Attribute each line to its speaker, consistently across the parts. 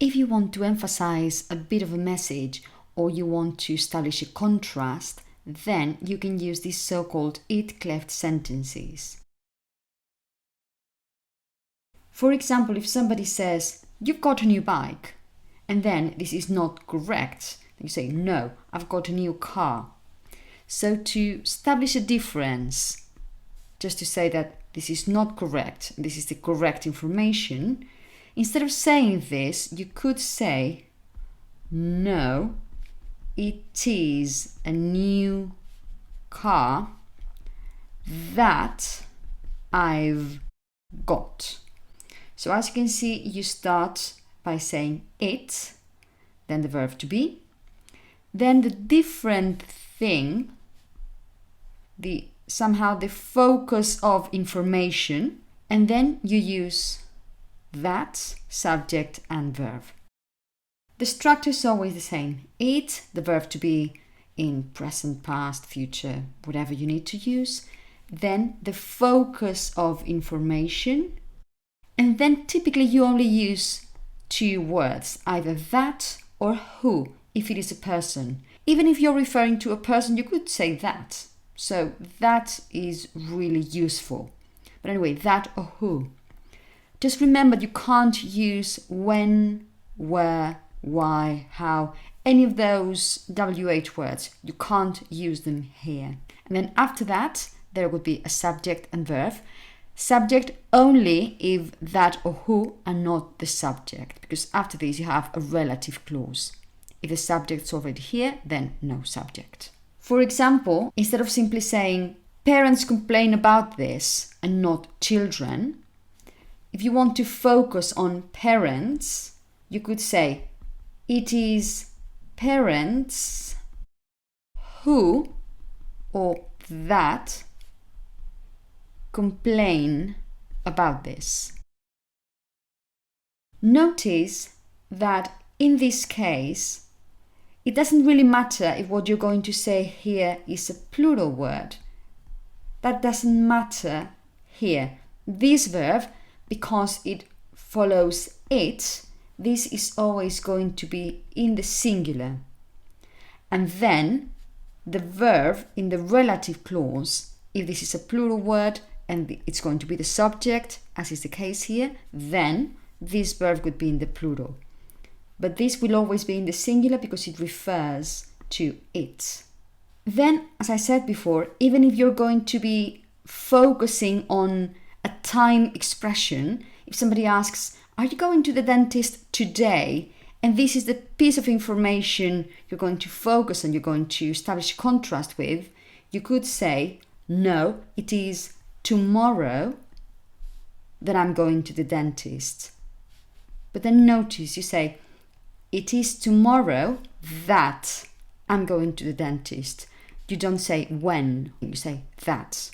Speaker 1: If you want to emphasize a bit of a message or you want to establish a contrast, then you can use these so-called it-cleft sentences. For example, if somebody says, "You've got a new bike," and then this is not correct, you say, "No, I've got a new car." So to establish a difference, just to say that this is not correct, this is the correct information, instead of saying this, you could say, "No, it is a new car that I've got." So as you can see, you start by saying it, then the verb to be, then the different thing, somehow the focus of information, and then you use that, subject and verb. The structure is always the same. It, the verb to be in present, past, future, whatever you need to use, then the focus of information, and then typically you only use two words, either that or who, if it is a person. Even if you're referring to a person, you could say that. So that is really useful. But anyway, that or who. Just remember, you can't use when, where, why, how, any of those WH words. You can't use them here. And then after that, there would be a subject and verb. Subject only if that or who are not the subject, because after this you have a relative clause. If the subject's already here, then no subject. For example, instead of simply saying parents complain about this and not children, if you want to focus on parents, you could say it is parents who or that complain about this. Notice that in this case, it doesn't really matter if what you're going to say here is a plural word. That doesn't matter here. This verb, because it follows it, this is always going to be in the singular. And then the verb in the relative clause, if this is a plural word and it's going to be the subject, as is the case here, then this verb would be in the plural. But this will always be in the singular because it refers to it. Then, as I said before, even if you're going to be focusing on a time expression, if somebody asks, "Are you going to the dentist today?" and this is the piece of information you're going to focus on, you're going to establish contrast with, you could say, "No, it is tomorrow that I'm going to the dentist." But then notice you say, "It is tomorrow that I'm going to the dentist." You don't say when, you say that.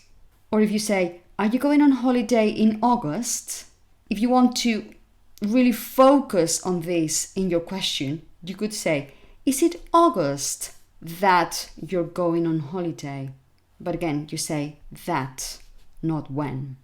Speaker 1: Or if you say, "Are you going on holiday in August?" If you want to really focus on this in your question, you could say, "Is it August that you're going on holiday?" But again, you say that, not when.